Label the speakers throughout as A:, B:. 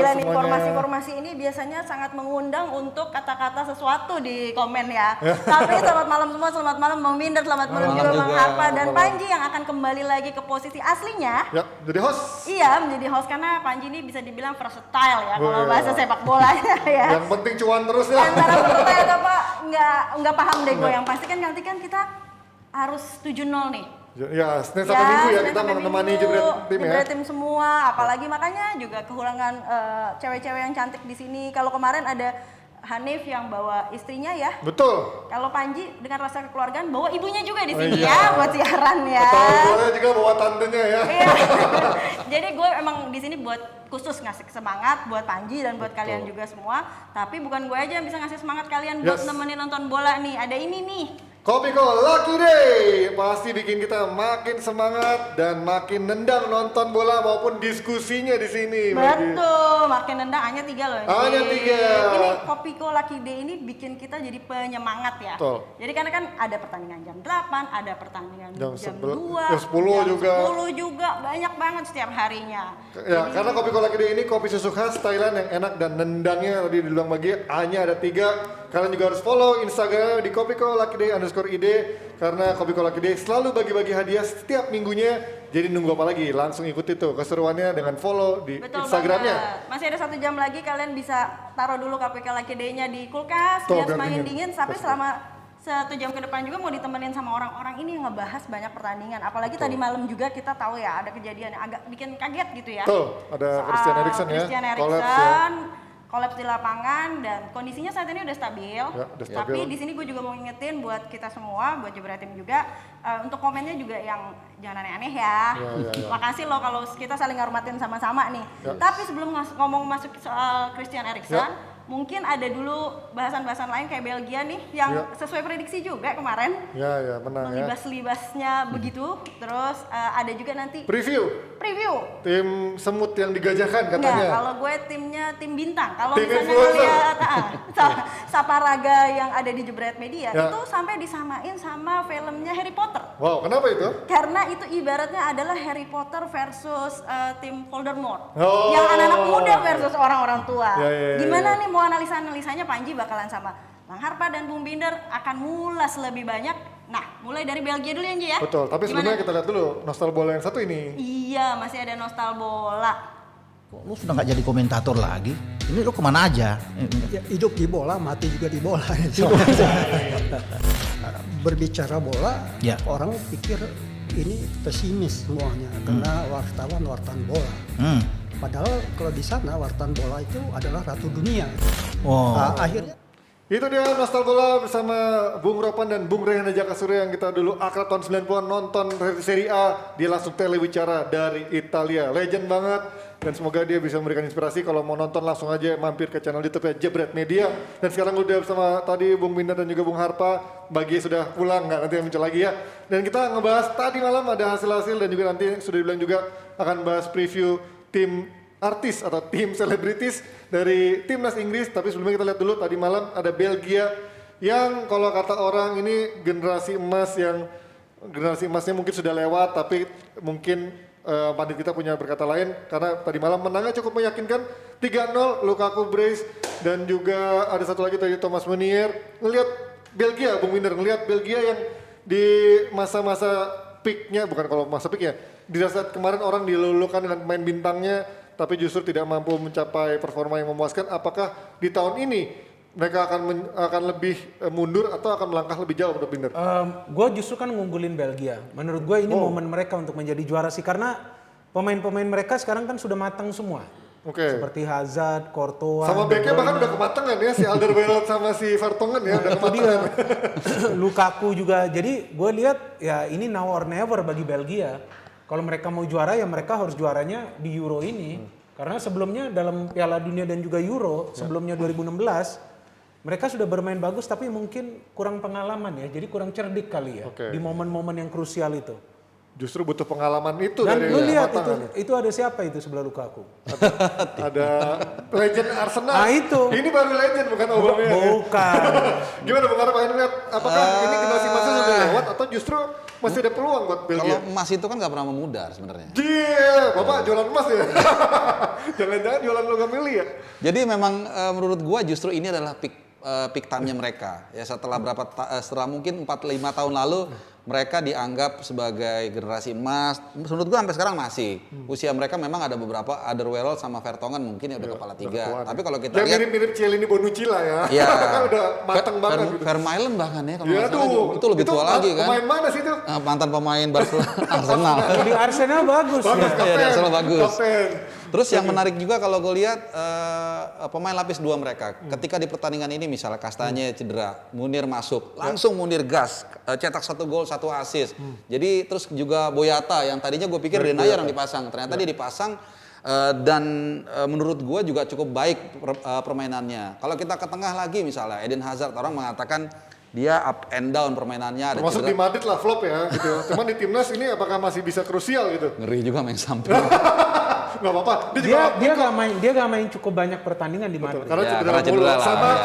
A: Gila nih,
B: semuanya.
A: informasi-informasi ini biasanya sangat mengundang untuk kata-kata sesuatu di komen ya. Tapi selamat malam semua, selamat malam Bang Binder, selamat malam juga Bang Harpa dan Panji yang akan kembali lagi ke posisi aslinya.
B: Ya, jadi host.
A: Iya, menjadi host karena Panji ini bisa dibilang versatile ya kalau bahasa sepak bolanya ya.
B: Yang penting cuan terus ya.
A: Antara versatile apa nggak paham deh gue. Yang pasti kan nanti kan kita harus 7-0 nih.
B: Ya, Senin sampai Minggu ya kita menemani jebret tim ya.
A: Jebret tim semua, apalagi makanya juga kehulangan cewek-cewek yang cantik di sini. Kalau kemarin ada Hanif yang bawa istrinya ya.
B: Betul.
A: Kalau Panji dengan rasa kekeluargaan bawa ibunya juga di sini ya buat siaran ya.
B: Atau boleh juga bawa tantenya ya.
A: Iya. Jadi gue emang di sini buat khusus ngasih semangat buat Panji dan buat kalian juga semua. Tapi bukan gue aja yang bisa ngasih semangat kalian buat nemenin nonton bola nih. Ada ini nih.
B: Kopiko Lucky Day pasti bikin kita makin semangat dan makin nendang nonton bola maupun diskusinya di sini.
A: Betul, makin nendang hanya 3 loh.
B: Hanya 3.
A: Ini Kopiko Lucky Day ini bikin kita jadi penyemangat ya.
B: Betul.
A: Jadi karena kan ada pertandingan jam 8, ada pertandingan jam 2,
B: jam 10
A: jam
B: juga.
A: 10 juga, banyak banget setiap harinya.
B: Ya, karena Kopiko Lucky Day ini kopi susu khas Thailand yang enak dan nendangnya tadi dibilang bagi hanya ada 3. Kalian juga harus follow Instagram di Kopiko Lucky Day _id karena Kopiko Lucky Day selalu bagi-bagi hadiah setiap minggunya. Jadi nunggu apa lagi? Langsung ikut itu keseruannya dengan follow di Instagramnya.
A: Banget. Masih ada 1 jam lagi, kalian bisa taruh dulu Kopiko Lucky Day-nya di kulkas
B: Tuh,
A: biar semakin dingin. Tapi selama 1 jam ke depan juga mau ditemenin sama orang-orang ini yang ngebahas banyak pertandingan. Apalagi tadi malam juga kita tahu ya ada kejadian yang agak bikin kaget gitu ya.
B: Tuh, ada Christian Eriksen ya.
A: Christian Eriksen kolaps di lapangan dan kondisinya saat ini udah stabil.
B: Ya, udah stabil.
A: Tapi di sini gue juga mau ngingetin buat kita semua, buat Jebret Tim juga untuk komennya juga yang jangan aneh-aneh ya. Makasih loh kalau kita saling ngormatin sama-sama nih. Tapi sebelum ngomong masuk soal Christian Eriksen, mungkin ada dulu bahasan-bahasan lain kayak Belgia nih yang sesuai prediksi juga kemarin.
B: Ya, menang ya.
A: Libas-libasnya begitu. Terus ada juga nanti
B: Preview. Tim semut yang digajahkan katanya.
A: Enggak, kalau gue timnya tim bintang. Kalau
B: tim
A: misalnya ngeliat Saparaga yang ada di Jebret Media itu sampai disamain sama filmnya Harry Potter.
B: Wow, kenapa itu?
A: Karena itu ibaratnya adalah Harry Potter versus tim Voldemort. Yang anak-anak muda versus orang-orang tua. Gimana nih mau analisa-analisanya? Panji bakalan sama Bang Harpa dan Bung Binder akan mulas lebih banyak. Nah, mulai dari Belgia dulu ya, Nji ya.
B: Betul, tapi sebelumnya kita lihat dulu nostal bola yang satu ini.
A: Iya, masih ada nostal bola.
C: Kok lu sudah nggak jadi komentator lagi? Ini lu kemana aja?
D: Ya, hidup di bola, mati juga di bola. Berbicara bola, orang pikir ini pesimis semuanya karena wartawan bola. Padahal kalau di sana wartawan bola itu adalah ratu dunia. Akhirnya
B: itu dia nostal bola bersama Bung Ropan dan Bung Rehan Jakasura yang kita dulu akrab tahun 90-an nonton Serie A. Dia langsung telewicara dari Italia. Legend banget. Dan semoga dia bisa memberikan inspirasi. Kalau mau nonton langsung aja mampir ke channel YouTube ya Jebret Media. Dan sekarang udah bersama tadi Bung Binder dan juga Bung Harpa. Bagi sudah pulang, nggak nanti yang muncul lagi ya. Dan kita ngebahas tadi malam ada hasil-hasil dan juga nanti sudah dibilang juga akan bahas preview tim artis atau tim selebritis dari timnas Inggris. Tapi sebelumnya kita lihat dulu tadi malam ada Belgia yang kalau kata orang ini generasi emasnya mungkin sudah lewat, tapi mungkin pandit kita punya berkata lain karena tadi malam menangnya cukup meyakinkan 3-0 Lukaku brace dan juga ada satu lagi tadi Thomas Meunier. Ngelihat Belgia, Bung Winder, ngelihat Belgia yang di masa-masa peaknya, bukan kalau masa peaknya, di saat kemarin orang dilulukan dengan pemain bintangnya tapi justru tidak mampu mencapai performa yang memuaskan. Apakah di tahun ini mereka akan lebih mundur atau akan melangkah lebih jauh, menurut Binder?
E: Gue justru kan ngunggulin Belgia. Menurut gue ini momen mereka untuk menjadi juara sih, karena pemain-pemain mereka sekarang kan sudah matang semua. Seperti Hazard, Courtois,
B: sama backnya bahkan udah kematangan ya, si Alderweireld sama si Vertonghen ya udah kematangan.
E: Lukaku juga. Jadi gue lihat ya ini now or never bagi Belgia. Kalau mereka mau juara ya mereka harus juaranya di Euro ini. Karena sebelumnya dalam Piala Dunia dan juga Euro, sebelumnya 2016, mereka sudah bermain bagus tapi mungkin kurang pengalaman ya. Jadi kurang cerdik kali ya di momen-momen yang krusial itu.
B: Justru butuh pengalaman itu.
E: Dan
B: dari
E: lu lihat itu ada siapa itu sebelah Lukaku?
B: Ada legend Arsenal.
E: Nah itu.
B: Ini baru legend bukan Aubameyang.
E: Bukan.
B: Gimana Bung Arap, lihat apakah ini generasi masa sudah lewat atau justru masih ada peluang buat
F: Kalau
B: Belgia.
F: emas itu kan nggak pernah memudar sebenarnya.
B: Bapak jualan emas ya? Jangan-jangan jualan logam mili ya?
F: Jadi memang menurut gua justru ini adalah peak time-nya mereka. Ya setelah setelah mungkin 4-5 tahun lalu mereka dianggap sebagai generasi emas. Menurut gua sampai sekarang masih. Usia mereka memang ada beberapa Alderweireld sama Vertonghen mungkin ya udah kepala 3. Tapi kalau kita
B: Yang
F: lihat
B: mirip-mirip Cielini Bonucci lah ya.
F: Iya.
B: Udah matang banget gitu.
F: Vermaelen bahkan ya kalau
B: Ya
F: nggak salah
B: tuh,
F: itu lebih tua lagi kan.
B: Pemain mana sih itu?
F: Mantan pemain Barcelona, Arsenal.
E: Di Arsenal bagus.
B: Bagus,
E: Ya.
F: Iya, Arsenal bagus.
B: Kapten.
F: Terus yang menarik juga kalau gue lihat pemain lapis 2 mereka, ketika di pertandingan ini misalnya Kastanye cedera, Munir masuk, langsung Munir gas, cetak 1 gol 1 assist. Jadi terus juga Boyata yang tadinya gue pikir Denayer yang dipasang, ternyata dia dipasang dan menurut gue juga cukup baik permainannya. Kalau kita ke tengah lagi misalnya Eden Hazard, orang mengatakan dia up and down permainannya, ada
B: Termasuk
F: cedera.
B: di Madrid lah flop ya gitu. Cuman di timnas ini apakah masih bisa krusial gitu?
F: Ngeri juga main samping.
B: Nggak apa-apa.
E: Dia gak main cukup banyak pertandingan di Madrid.
B: Karena
F: Ya,
B: cedera
F: karena
B: mulu.
F: cedera lah,
B: Sama
F: ya.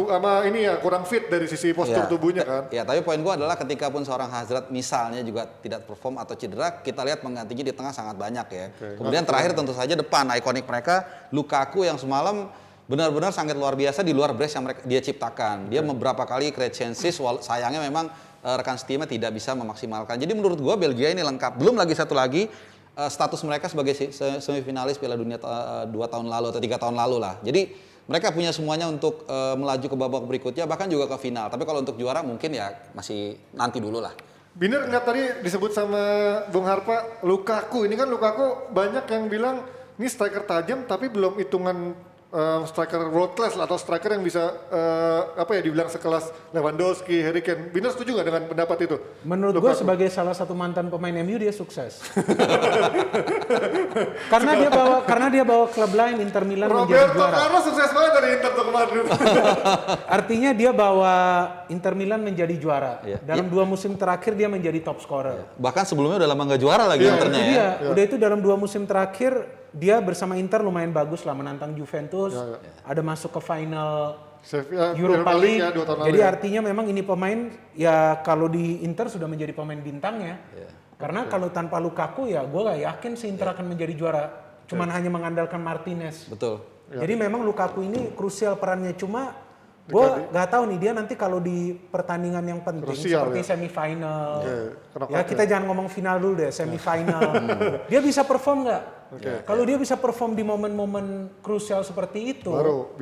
B: sama ini ya kurang fit dari sisi postur
F: Ya.
B: tubuhnya kan.
F: Ya, tapi poin gua adalah ketika pun seorang Hazard misalnya juga tidak perform atau cedera, kita lihat penggantinya di tengah sangat banyak ya. Kemudian terakhir tentu saja depan ikonik mereka Lukaku yang semalam benar-benar sangat luar biasa di luar brace yang dia ciptakan. Dia beberapa kali create chances, sayangnya memang rekan setimnya tidak bisa memaksimalkan. Jadi menurut gua Belgia ini lengkap. Belum lagi satu lagi status mereka sebagai semifinalis Piala Dunia 2 tahun lalu atau 3 tahun lalu lah. Jadi mereka punya semuanya untuk melaju ke babak berikutnya bahkan juga ke final. Tapi kalau untuk juara mungkin ya masih nanti dulu lah.
B: Biner nggak tadi disebut sama Bung Harpa Lukaku. Ini kan Lukaku banyak yang bilang ini striker tajam tapi belum hitungan striker world class lah, atau striker yang bisa dibilang sekelas Lewandowski, Harry Kane. Biner setuju nggak dengan pendapat itu?
E: Menurut gue sebagai salah satu mantan pemain MU dia sukses. karena dia bawa klub lain Inter Milan menjadi
B: Roberto
E: juara.
B: Carlos sukses banget dari Inter tuh kemarin.
E: Artinya dia bawa Inter Milan menjadi juara.
F: Iya.
E: Dalam 2 musim terakhir dia menjadi top scorer.
F: Bahkan sebelumnya udah lama nggak juara lagi Internya
E: Itu
F: ya.
E: dia. Udah itu dalam 2 musim terakhir dia bersama Inter lumayan bagus lah, menantang Juventus. Ada masuk ke final Europa League.
B: Ya, 2 tahun
E: Jadi
B: lalu ya.
E: artinya memang ini pemain ya kalau di Inter sudah menjadi pemain bintangnya. Karena kalau tanpa Lukaku ya gue gak yakin si Inter akan menjadi juara. Cuman hanya mengandalkan Martinez.
F: Betul.
E: Jadi memang Lukaku ini krusial perannya, cuma gue nggak tahu nih dia nanti kalau di pertandingan yang penting
B: Krusial,
E: seperti
B: ya.
E: semifinal,
B: Kenapa
E: ya kita jangan ngomong final dulu deh, semifinal, dia bisa perform nggak? Kalau dia bisa perform di momen-momen krusial seperti itu,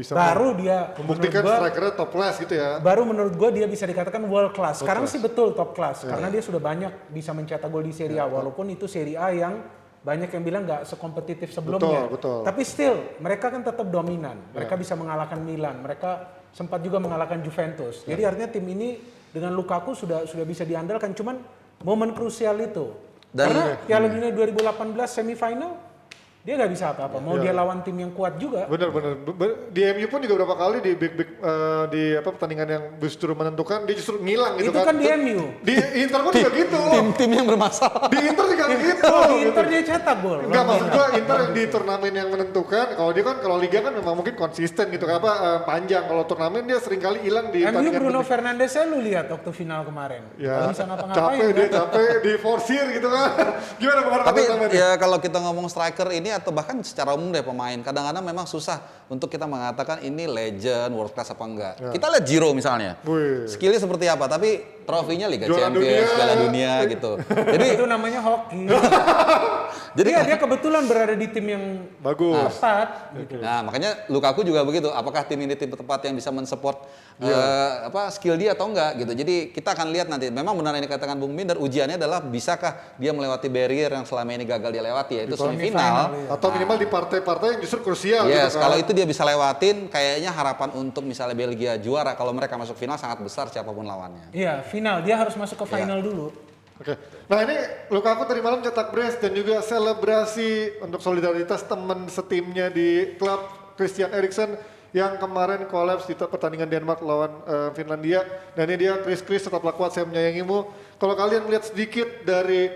E: baru dia
B: membuktikan strikernya top class gitu ya.
E: Baru menurut gue dia bisa dikatakan world class. Sekarang sih betul top class, karena dia sudah banyak bisa mencetak gol di Serie A, walaupun itu Serie A yang banyak yang bilang nggak sekompetitif sebelumnya.
B: Betul.
E: Tapi still mereka kan tetap dominan. Mereka bisa mengalahkan Milan. Mereka sempat juga mengalahkan Juventus. Jadi artinya tim ini dengan Lukaku sudah bisa diandalkan. Cuman momen krusial itu. Karena Piala Dunia 2018 semifinal dia nggak bisa apa-apa. Mau dia lawan tim yang kuat juga.
B: Bener. Di MU pun juga beberapa kali di pertandingan yang justru menentukan dia justru ngilang gitu
E: Itu
B: kan.
E: kan di MU.
B: Di Inter pun juga gitu.
F: Tim yang bermasalah.
B: Di Inter juga gitu.
E: Di Inter dia cetak gol.
B: Enggak, maksud gua Inter di turnamen yang menentukan. Kalau dia kan kalau liga kan memang mungkin konsisten gitu panjang. Kalau turnamen dia seringkali hilang di
E: MU
B: pertandingan
E: Bruno
B: penting.
E: Fernandes lu lihat waktu final kemarin.
B: Ya,
E: Nggak bisa ngapa-ngapain.
B: capek dia
E: kan?
B: capek di forsir gitu kan. Gimana Bang
F: Tapi
B: Arman?
F: ya kalau kita ngomong striker ini atau bahkan secara umum deh pemain, kadang-kadang memang susah untuk kita mengatakan ini legend, world class apa enggak. Kita lihat Giro misalnya,
B: Wih.
F: skillnya seperti apa, tapi trofinya Liga
B: Juara
F: Champions,
B: dunia.
F: Piala Dunia gitu. Jadi
E: Itu namanya hoki.
F: Jadi
E: dia kebetulan berada di tim yang
B: Bagus.
E: tepat. Gitu.
F: nah makanya Lukaku juga begitu. Apakah tim ini tim tepat yang bisa mensupport skill dia atau enggak gitu. Jadi kita akan lihat nanti. Memang benar yang dikatakan Bung Binder, ujiannya adalah bisakah dia melewati barrier yang selama ini gagal dia lewati, yaitu semifinal.
B: Atau minimal di partai-partai yang justru krusial
F: Yes,
B: gitu kan.
F: kalau itu dia bisa lewatin, kayaknya harapan untuk misalnya Belgia juara kalau mereka masuk final sangat besar siapapun lawannya.
E: Iya, final. Dia harus masuk ke final dulu.
B: Oke. Nah ini Lukaku tadi malam cetak brace dan juga selebrasi untuk solidaritas teman setimnya di klub Christian Eriksen yang kemarin kolaps di pertandingan Denmark lawan Finlandia. Dan ini dia Chris tetaplah kuat, saya menyayangimu. Kalau kalian melihat sedikit dari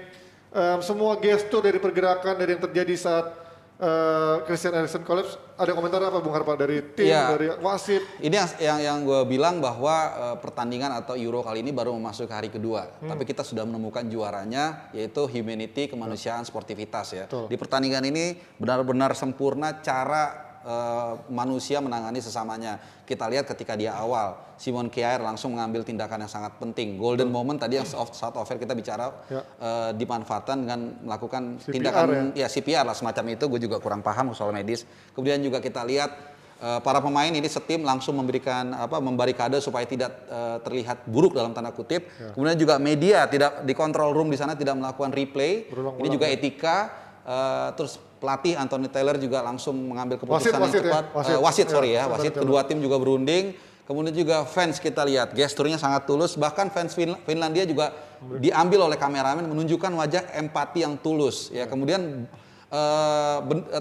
B: semua gestur dari pergerakan dari yang terjadi saat Christian Eriksen collapse, ada komentar apa Bung Harpa dari tim, dari wasit?
F: Ini yang gue bilang bahwa pertandingan atau Euro kali ini baru memasuki hari kedua, tapi kita sudah menemukan juaranya, yaitu humanity, kemanusiaan, sportivitas ya.
B: Betul.
F: Di pertandingan ini benar-benar sempurna cara manusia menangani sesamanya. Kita lihat ketika dia awal, Simon Kjaer langsung mengambil tindakan yang sangat penting. Golden moment tadi yang saat offer kita bicara dimanfaatkan dengan melakukan
B: CPR,
F: tindakan CPR lah semacam itu. Gue juga kurang paham soal medis. Kemudian juga kita lihat para pemain ini setim langsung memberikan membarikade supaya tidak terlihat buruk dalam tanda kutip. Kemudian juga media tidak di control room di sana tidak melakukan replay. Ini juga etika. Terus pelatih Anthony Taylor juga langsung mengambil keputusan yang cepat. Wasit. Kedua tim juga berunding. Kemudian juga fans kita lihat gesturnya sangat tulus. Bahkan fans Finlandia juga diambil oleh kameramen menunjukkan wajah empati yang tulus. Ya kemudian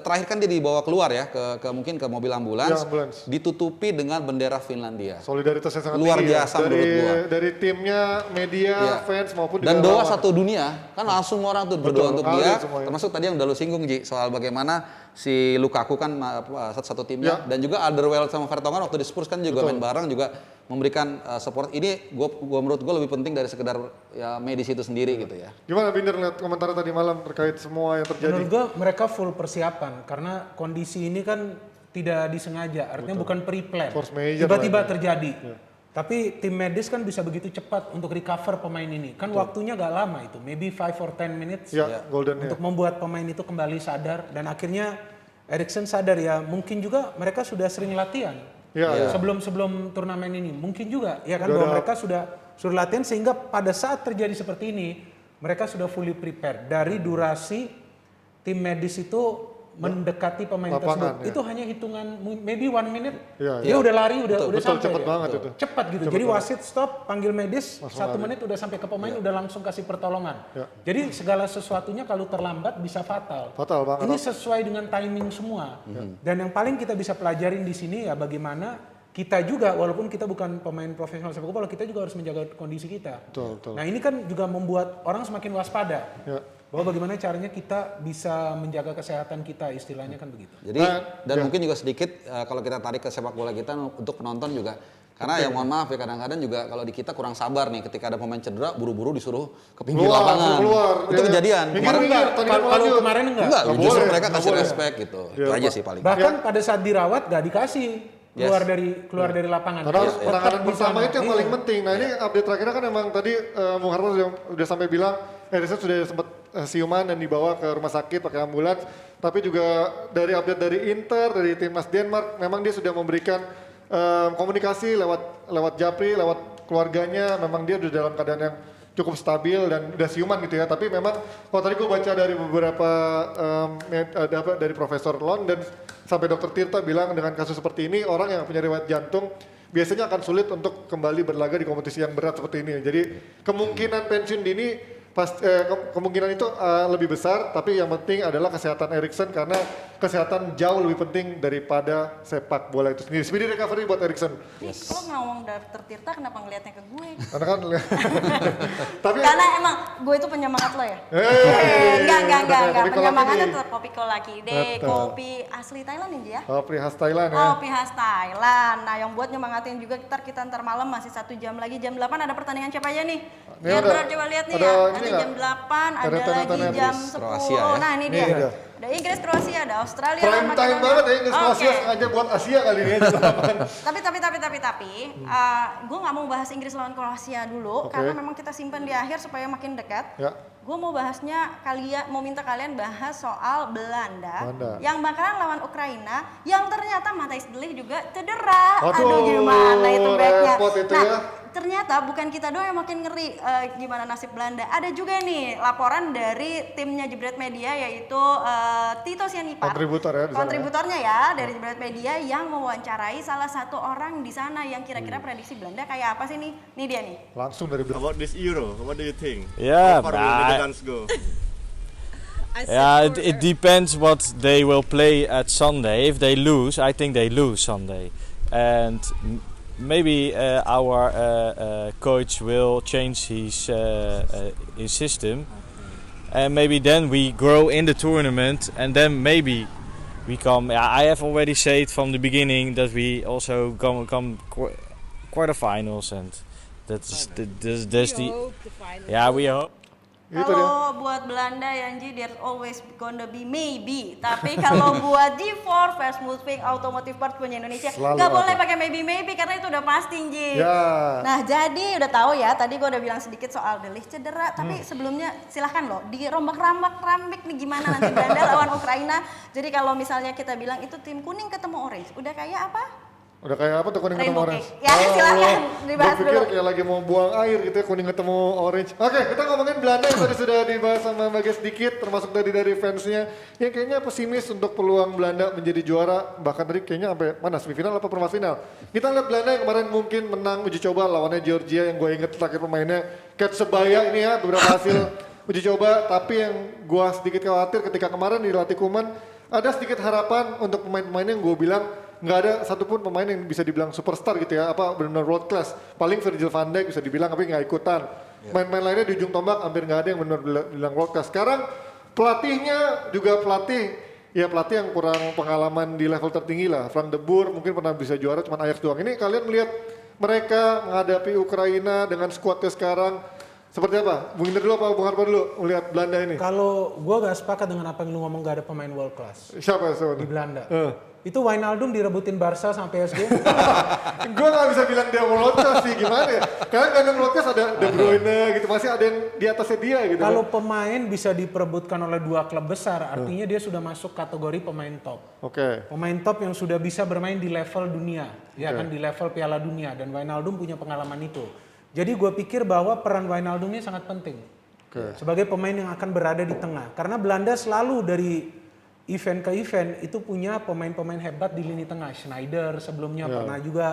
F: terakhir kan dia dibawa keluar ya mungkin ke mobil ambulans, ditutupi dengan bendera Finlandia.
B: Solidaritasnya sangat
F: luar
B: tinggi
F: biasa menurut gua.
B: Dari timnya, media, fans maupun
F: dan doa
B: lawan.
F: satu dunia kan langsung orang tuh berdoa untuk dia. Termasuk tadi yang udah lu singgung Ji soal bagaimana si Lukaku kan satu timnya dan juga Alderweireld sama Vertonghen waktu di Spurs kan juga main bareng juga memberikan support. Ini menurut gue lebih penting dari sekedar medis itu sendiri gitu ya.
B: Gimana Binder lihat komentar tadi malam terkait semua yang terjadi?
E: Menurut gue mereka full persiapan karena kondisi ini kan tidak disengaja, artinya bukan pre-plan. Tiba-tiba terjadi. Tapi tim medis kan bisa begitu cepat untuk recover pemain ini. Kan waktunya gak lama itu, maybe 5 or 10 minutes untuk membuat pemain itu kembali sadar. Dan akhirnya Eriksen sadar ya, mungkin juga mereka sudah sering latihan. Sebelum turnamen ini mungkin juga ya kan bahwa mereka sudah latihan sehingga pada saat terjadi seperti ini mereka sudah fully prepared. Dari durasi tim medis itu mendekati pemain tersebut itu hanya hitungan maybe 1 minute dia udah lari udah sampai
B: cepet banget itu.
E: Cepat gitu. Jadi wasit stop panggil medis 1 menit udah sampai ke pemain udah langsung kasih pertolongan. Jadi segala sesuatunya kalau terlambat bisa fatal banget. Ini sesuai dengan timing semua. Dan yang paling kita bisa pelajarin di sini ya bagaimana kita juga walaupun kita bukan pemain profesional sepak bola kita juga harus menjaga kondisi kita. Nah ini kan juga membuat orang semakin waspada. Bahwa bagaimana caranya kita bisa menjaga kesehatan kita, istilahnya kan begitu.
F: Jadi dan mungkin juga sedikit kalau kita tarik ke sepak bola kita untuk penonton juga, karena ya mohon maaf ya kadang-kadang juga kalau di kita kurang sabar nih ketika ada pemain cedera buru-buru disuruh ke pinggir lapangan. Itu kejadian.
E: Kalau kemarin enggak.
F: Justru mereka kasih respect gitu. Itu aja sih paling.
E: Bahkan pada saat dirawat gak dikasih keluar dari lapangan.
B: Karena penanganan bersama itu yang paling penting. Nah ini update terakhirnya kan emang tadi Bung Harpa udah sampai bilang Eriksen sudah sempat siuman dan dibawa ke rumah sakit pakai ambulans. Tapi juga dari update dari Inter, dari timnas Denmark, memang dia sudah memberikan komunikasi lewat Japri, lewat keluarganya. Memang dia sudah dalam keadaan yang cukup stabil dan udah siuman gitu ya. Tapi memang kalau tadi gue baca dari beberapa dari Profesor London sampai Dr. Tirta bilang dengan kasus seperti ini orang yang punya riwayat jantung biasanya akan sulit untuk kembali berlaga di kompetisi yang berat seperti ini. Jadi kemungkinan pensiun dini kemungkinan itu lebih besar, tapi yang penting adalah kesehatan Eriksen karena kesehatan jauh lebih penting daripada sepak bola itu sendiri. Speedy recovery buat Eriksen.
A: Kalau ngomong Dr. Tirta kenapa ngeliatnya ke gue?
B: Karena kan tapi
A: karena emang gue itu penyemangat lo ya? Enggak. Penyemangatnya tetap kopi Kolaki deh, kopi asli Thailand ya?
B: Kopi khas Thailand ya?
A: Kopi khas Thailand. Nah yang buat nyemangatin juga kita ntar malam masih 1 jam lagi, jam 8 ada pertandingan siapa aja nih? Biar coba lihat nih ya. Ada jam 8, ada lagi jam 10.
F: Kroasia, ya?
A: Nah ini dia. Ada Inggris, Kroasia, ada Australia.
B: Prime time banget ya Inggris, Kroasia sengaja buat Asia kali ini jam 8.
A: Tapi gue nggak mau bahas Inggris lawan Kroasia dulu karena memang kita simpan di akhir supaya makin dekat. Gue mau bahasnya mau minta kalian bahas soal Belanda yang bakalan lawan Ukraina yang ternyata Matthijs de Ligt juga cedera. Aduh gimana itu backnya. Nah ternyata bukan kita doang yang makin ngeri gimana nasib Belanda. Ada juga nih laporan dari timnya Jebret Media yaitu Tito Sianipar. Kontributornya ya dari Jebret Media yang mewawancarai salah satu orang di sana yang kira-kira prediksi Belanda kayak apa sih nih? Nih dia nih.
B: Langsung dari Belanda.
G: About this Euro, what do you think?
H: Yeah,
G: how far will the Netherlands go?
H: It depends what they will play at Sunday. If they lose, I think they lose Sunday, and maybe our coach will change his system, and maybe then we grow in the tournament, and then maybe we come. Yeah, I have already said from the beginning that we also come quarterfinals, and that's the yeah, we hope.
B: Gitu dia.
A: Kalau buat Belanda ya Ji, there's always gonna be maybe. Tapi kalau buat G4 Fast Moving Automotive Parts punya Indonesia,
B: Selalu
A: nggak
B: ada.
A: boleh pakai maybe karena itu udah pasti Ji.
B: Ya.
A: Nah jadi udah tahu ya, tadi gue udah bilang sedikit soal De Ligt cedera, tapi sebelumnya silahkan loh dirombak-rambik nih gimana nanti Belanda lawan Ukraina. Jadi kalau misalnya kita bilang itu tim kuning ketemu orange, udah kayak apa?
B: Udah kayak apa tuh kuning ketemu
A: Rainbow
B: orange?
A: cake. Ya, silakan dibahas
B: Gue pikir
A: dulu.
B: kayak lagi mau buang air gitu ya, kuning ketemu orange. Oke, kita ngomongin Belanda yang tadi sudah dibahas sama Bagas sedikit, termasuk dari fansnya. Yang kayaknya pesimis untuk peluang Belanda menjadi juara, bahkan tadi kayaknya sampai mana, semifinal apa perempat final. Kita lihat Belanda yang kemarin mungkin menang uji coba lawannya Georgia yang gue inget terakhir pemainnya. Sebaya ini ya, beberapa hasil uji coba, tapi yang gue sedikit khawatir ketika kemarin dilatih Koeman, ada sedikit harapan untuk pemain-pemain yang gue bilang nggak ada satupun pemain yang bisa dibilang superstar gitu ya, apa benar-benar world class. Paling Virgil van Dijk bisa dibilang tapi nggak ikutan. Main-main lainnya di ujung tombak hampir nggak ada yang benar bilang world class. Sekarang pelatihnya juga pelatih yang kurang pengalaman di level tertinggi lah. Frank de Boer mungkin pernah bisa juara cuma Ajax doang. Ini kalian melihat mereka menghadapi Ukraina dengan skuadnya sekarang seperti apa? Bung Indra dulu apa Bung Harpa dulu melihat Belanda ini?
E: Kalau gue gak sepakat dengan apa yang lu ngomong gak ada pemain world class
B: Siapa
E: di Belanda. Itu Wijnaldum direbutin Barca sampai PSG.
B: Gue gak bisa bilang dia world class sih, gimana ya? Karena kadang world class ada De Bruyne gitu, masih ada yang di atasnya dia gitu.
E: Kalau pemain bisa diperebutkan oleh dua klub besar, artinya dia sudah masuk kategori pemain top.
B: Oke.
E: Pemain top yang sudah bisa bermain di level dunia, ya kan di level Piala Dunia, dan Wijnaldum punya pengalaman itu. Jadi gue pikir bahwa peran Wijnaldum ini sangat penting sebagai pemain yang akan berada di tengah. Karena Belanda selalu dari event ke event itu punya pemain-pemain hebat di lini tengah. Schneider sebelumnya pernah juga,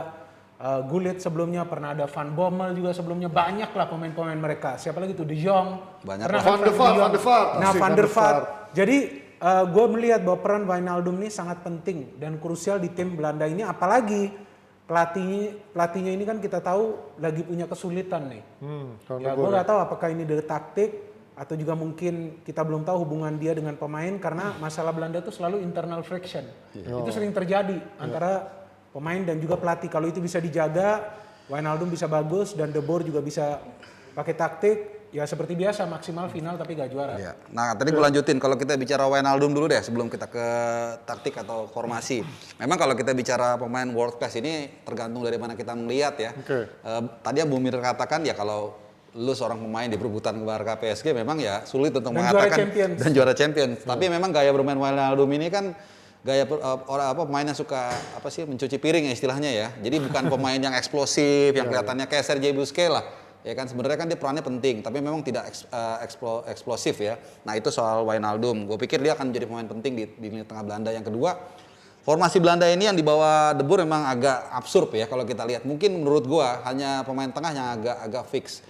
E: Gullit sebelumnya pernah, ada Van Bommel juga sebelumnya, banyak lah pemain-pemain mereka. Siapa lagi tuh, De Jong.
F: Banyak.
E: Pernah
B: Van der Vaart, Van der Vaart.
E: Nah,
B: Asik,
E: Van der Vaart. Jadi gue melihat bahwa peran Wijnaldum ini sangat penting dan krusial di tim Belanda ini, apalagi pelatihnya ini kan kita tahu lagi punya kesulitan nih. Ya gue nggak tahu apakah ini dari taktik atau juga mungkin kita belum tahu hubungan dia dengan pemain, karena masalah Belanda itu selalu internal friction. Itu sering terjadi antara pemain dan juga pelatih. Kalau itu bisa dijaga, Wijnaldum bisa bagus dan De Boer juga bisa pakai taktik. Ya seperti biasa maksimal final tapi gak juara.
F: Ya. Nah tadi gue lanjutin, kalau kita bicara Wijnaldum dulu deh sebelum kita ke taktik atau formasi. Memang kalau kita bicara pemain world class ini tergantung dari mana kita melihat ya. Tadi yang Bung Mir katakan ya, kalau lu seorang pemain di perebutan Barca PSG memang ya sulit untuk
E: Dan
F: mengatakan
E: juara Champions.
F: Tapi memang gaya bermain Wijnaldum ini kan gaya pemain yang suka mencuci piring ya istilahnya ya. Jadi bukan pemain yang eksplosif, yang kelihatannya kayak Sergei Busquets lah. Ya kan sebenarnya kan dia perannya penting, tapi memang tidak eksplosif ya. Nah itu soal Wijnaldum. Gue pikir dia akan menjadi pemain penting di lini tengah Belanda. Yang kedua, formasi Belanda ini yang dibawa De Boer memang agak absurd ya kalau kita lihat. Mungkin menurut gue hanya pemain tengah yang agak fix.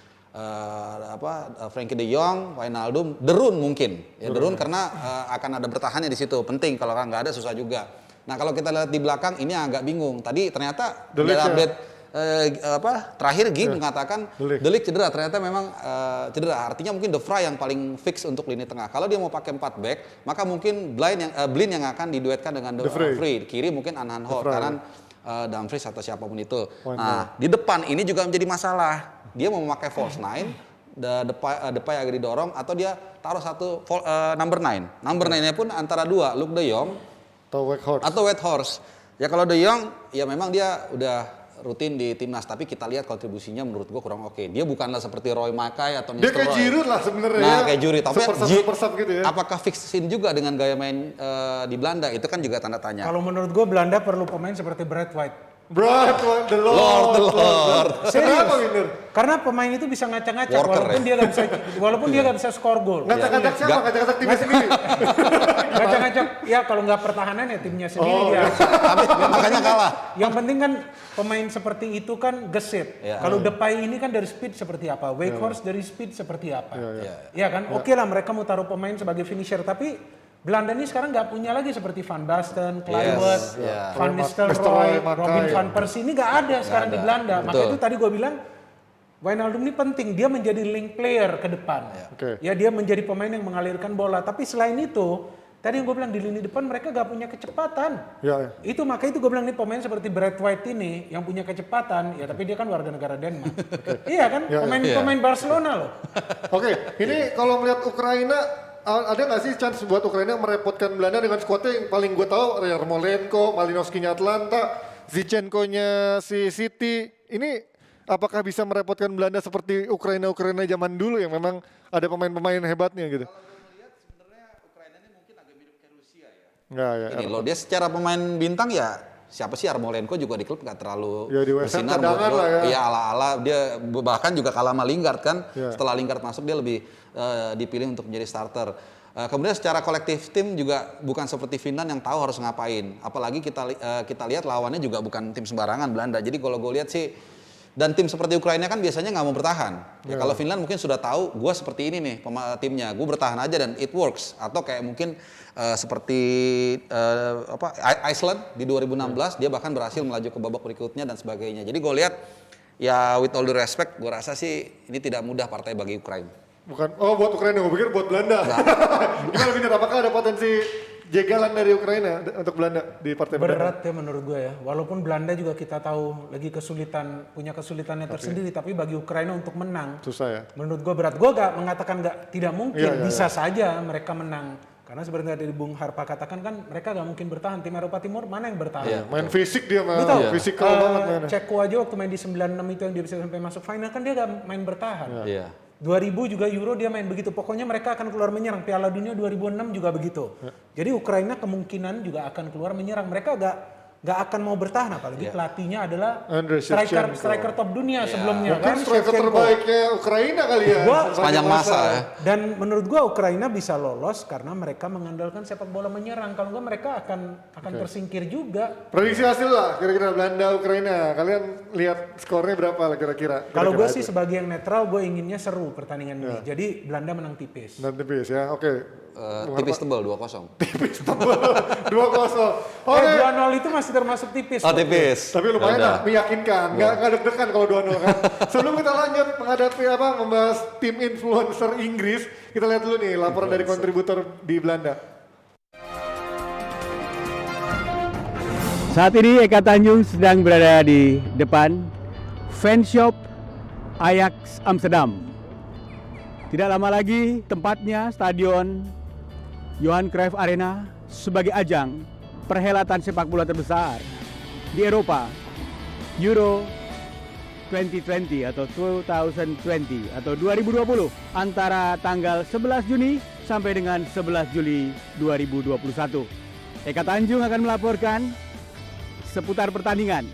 F: Frenkie de Jong, Wijnaldum, De Roon mungkin. Ya De Roon karena akan ada bertahannya di situ. Penting, kalau nggak ada susah juga. Nah kalau kita lihat di belakang ini agak bingung. Tadi ternyata dari update terakhir Guy mengatakan De Ligt cedera, ternyata memang cedera. Artinya mungkin De Vrij yang paling fix untuk lini tengah. Kalau dia mau pakai 4 back, maka mungkin Blind yang akan diduetkan dengan De Vrij. Kiri mungkin Anhan Holt, kanan Dumfries atau siapapun itu. Nah, di depan ini juga menjadi masalah. Dia mau memakai false 9, Depay agak didorong, atau dia taruh satu number 9. Number 9-nya pun antara dua, Luuk de Jong atau Weghorst. Ya kalau De Jong, ya memang dia udah rutin di timnas, tapi kita lihat kontribusinya menurut gua kurang oke. Dia bukanlah seperti Roy Mackay atau
B: Dia kayak Giroud lah sebenarnya.
F: Nah, kayak Giroud. Tapi
B: super gitu ya.
F: Apakah fixin juga dengan gaya main di Belanda? Itu kan juga tanda tanya.
E: Kalau menurut gue Belanda perlu pemain seperti Brad White.
B: The Lord. Kenapa Winner?
E: Karena pemain itu bisa ngacak-ngacak walaupun dia nggak bisa skor gol.
B: Ngacak-ngacak siapa? Ngacak-ngacak timnya sendiri.
E: Ngacak-ngacak ya kalau nggak pertahanan ya timnya sendiri dia.
F: Tapi makanya kalah.
E: Yang penting kan pemain seperti itu kan gesit. Kalau Depay ini kan dari speed seperti apa, Weghorst dari speed seperti apa. Ya kan, oke lah mereka mau taruh pemain sebagai finisher, tapi Belanda ini sekarang nggak punya lagi seperti Van Basten, Kluivert, Van Nistelrooy, Robin van Persie, ini nggak ada sekarang di Belanda. Makanya itu tadi gue bilang Wijnaldum ini penting, dia menjadi link player ke depan. Ya dia menjadi pemain yang mengalirkan bola. Tapi selain itu Tadi yang gue bilang di lini depan mereka gak punya kecepatan.
B: Ya.
E: Itu makanya itu gue bilang nih pemain seperti Brad White ini yang punya kecepatan, ya tapi dia kan warga negara Denmark. Iya kan, pemain Barcelona loh.
B: Oke, ini kalau melihat Ukraina, ada nggak sih chance buat Ukraina merepotkan Belanda dengan skuadnya yang paling gue tahu Yarmolenko, Malinowski-nya Atlanta, Zinchenko-nya si City. Ini apakah bisa merepotkan Belanda seperti Ukraina zaman dulu yang memang ada pemain-pemain hebatnya gitu? Enggak ya.
F: Ini loh dia secara pemain bintang ya siapa sih Yarmolenko juga di klub nggak terlalu
B: Ya, di West Ham
F: bersinar
B: cadangan
F: buat
B: lah ya.
F: Iya ala-ala dia bahkan juga kalah sama Lingard kan.
B: Ya.
F: Setelah Lingard masuk dia lebih dipilih untuk menjadi starter. Kemudian secara kolektif tim juga bukan seperti Finland yang tahu harus ngapain. Apalagi kita lihat lawannya juga bukan tim sembarangan Belanda. Jadi kalau gue lihat sih dan tim seperti Ukraina kan biasanya nggak mau bertahan. Ya, kalau Finland mungkin sudah tahu, gue seperti ini nih timnya, gue bertahan aja dan it works. Atau kayak mungkin seperti Iceland di 2016, dia bahkan berhasil melaju ke babak berikutnya dan sebagainya. Jadi gue lihat ya with all the respect, gue rasa sih ini tidak mudah partai bagi Ukraina.
B: Bukan, buat Ukraina, gue pikir buat Belanda. Gimana Vincent, apakah ada potensi jegalan dari Ukraina untuk Belanda di partai
E: berat ya menurut gue ya. Walaupun Belanda juga kita tahu lagi punya kesulitannya tersendiri, tapi bagi Ukraina untuk menang
B: susah ya.
E: menurut gue berat. Gue gak mengatakan tidak mungkin, bisa
B: iya.
E: saja mereka menang. Karena seperti tadi Bung Harpa katakan kan mereka gak mungkin bertahan. Tim Eropa Timur mana yang bertahan?
B: Iya, main fisik dia, fisikal banget mainnya.
E: Ceko aja waktu main di 96 itu yang dia bisa sampai masuk final kan dia gak main bertahan.
F: Iya.
E: 2000 juga Euro dia main begitu. Pokoknya mereka akan keluar menyerang. Piala Dunia 2006 juga begitu. Jadi Ukraina kemungkinan juga akan keluar menyerang. Mereka gak akan mau bertahan, apalagi pelatihnya adalah striker top dunia sebelumnya.
B: Mungkin striker terbaiknya Ukraina kali ya.
F: Sepanjang masa ya.
E: Dan menurut gua Ukraina bisa lolos karena mereka mengandalkan sepak bola menyerang. Kalau enggak mereka akan tersingkir juga.
B: Prediksi hasil lah kira-kira Belanda Ukraina. Kalian lihat skornya berapa lah kira-kira?
E: Kalau gue sih sebagai yang netral, gue inginnya seru pertandingan ini. Jadi Belanda menang tipis.
B: Menang tipis ya, oke.
F: Tipis tebal 2-0.
B: Tipis tebal 2-0. Oke.
E: 2-0 itu masih termasuk tipis.
F: Oh tipis.
B: Tapi lumayan lah, meyakinkan. Nggak deg-degan kalau 2-0 kan. Sebelum kita lanjut menghadapi membahas tim influencer Inggris, kita lihat dulu nih laporan dari kontributor di Belanda.
I: Saat ini Eka Tanjung sedang berada di depan fanshop Ajax Amsterdam. Tidak lama lagi tempatnya Stadion Johan Cruyff Arena sebagai ajang perhelatan sepak bola terbesar di Eropa, Euro 2020 atau 2020 atau 2020 antara tanggal 11 Juni sampai dengan 11 Juli 2021. Eka Tanjung akan melaporkan seputar pertandingan.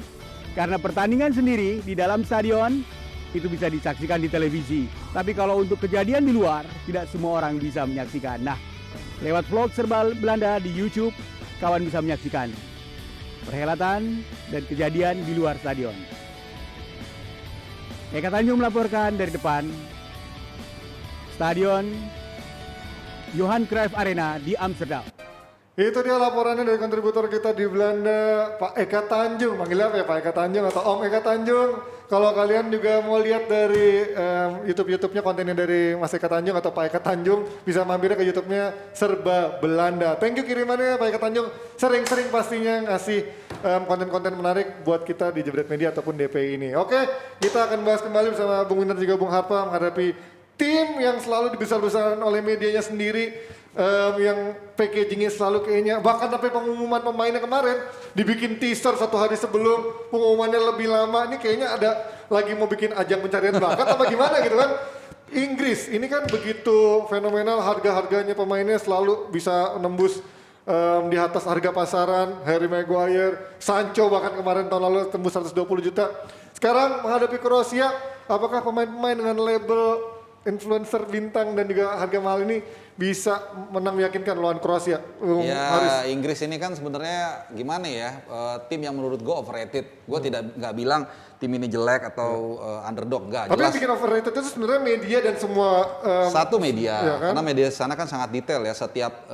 I: Karena pertandingan sendiri di dalam stadion itu bisa disaksikan di televisi. Tapi kalau untuk kejadian di luar, tidak semua orang bisa menyaksikan. Nah, lewat vlog Serba Belanda di YouTube, kawan bisa menyaksikan perhelatan dan kejadian di luar stadion. Eka Tanjung melaporkan dari depan Stadion Johan Cruyff Arena di Amsterdam.
B: Itu dia laporannya dari kontributor kita di Belanda, Pak Eka Tanjung. Manggilnya apa ya, Pak Eka Tanjung atau Om Eka Tanjung. Kalau kalian juga mau lihat dari YouTube-nya kontennya dari Mas Eka Tanjung atau Pak Eka Tanjung, bisa mampir ke YouTube-nya Serba Belanda. Thank you kirimannya Pak Eka Tanjung. Sering-sering pastinya ngasih konten-konten menarik buat kita di Jebret Media ataupun DPI ini. Oke, kita akan bahas kembali bersama Bung Winter juga Bung Harpa menghadapi tim yang selalu dibesar-besarkan oleh medianya sendiri. Yang packagingnya selalu kayaknya bahkan sampai pengumuman pemainnya kemarin dibikin teaser 1 hari sebelum pengumumannya lebih lama. Ini kayaknya ada lagi mau bikin ajang pencarian bakat apa gimana gitu kan. Inggris ini kan begitu fenomenal, harga-harganya pemainnya selalu bisa nembus di atas harga pasaran. Harry Maguire, Sancho bahkan kemarin tahun lalu tembus 120 juta. Sekarang menghadapi Kroasia, apakah pemain-pemain dengan label influencer bintang dan juga harga mahal ini bisa menang meyakinkan lawan Kroasia?
F: Ya Inggris ini kan sebenarnya gimana ya, tim yang menurut gue overrated. Gue nggak bilang tim ini jelek atau underdog, enggak.
B: Tapi yang bikin overrated itu sebenarnya media dan semua
F: satu media,
B: ya kan?
F: Karena media sana kan sangat detail ya, setiap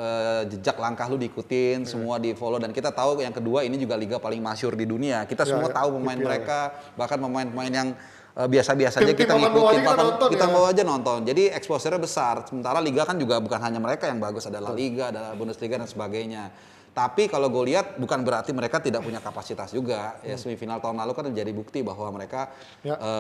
F: jejak langkah lu diikutin, semua di follow, dan kita tahu yang kedua ini juga liga paling masyhur di dunia. Kita semua tahu pemain mereka, bahkan pemain-pemain yang biasa-biasa aja
B: Tim-tim
F: kita
B: papan bawah
F: ngikutin,
B: aja kita nonton
F: kita
B: ya.
F: bawa aja nonton. Jadi exposure-nya besar. Sementara liga kan juga bukan hanya mereka yang bagus, ada La Liga, ada Bundesliga dan sebagainya. Tapi kalau gue lihat bukan berarti mereka tidak punya kapasitas juga. Ya semifinal tahun lalu kan menjadi bukti bahwa mereka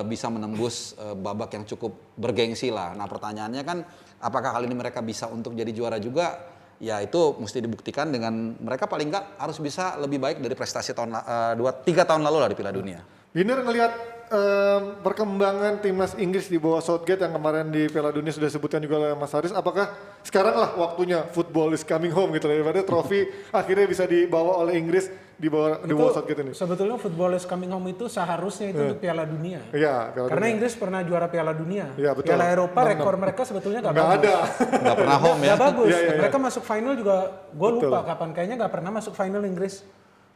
F: bisa menembus babak yang cukup bergengsi lah. Nah pertanyaannya kan apakah kali ini mereka bisa untuk jadi juara juga? Ya itu mesti dibuktikan dengan mereka paling nggak harus bisa lebih baik dari prestasi 3 tahun lalu lah di Piala Dunia.
B: Winner ngelihat perkembangan timnas Inggris di bawah Southgate yang kemarin di Piala Dunia sudah disebutkan juga oleh Mas Haris, apakah sekarang lah waktunya football is coming home gitu daripada trofi akhirnya bisa dibawa oleh Inggris di bawah Southgate ini?
E: Sebetulnya football is coming home itu seharusnya itu untuk Piala Dunia.
B: Iya, Piala
E: Karena
B: Dunia.
E: Inggris pernah juara Piala Dunia.
B: Iya, betul.
E: Piala Eropa rekor mereka sebetulnya nggak bagus.
B: ada.
F: Nggak pernah home ya.
E: Nggak bagus.
B: Iya, iya.
E: Mereka masuk final juga, gue
B: Betul.
E: lupa kapan. Kayaknya nggak pernah masuk final Inggris.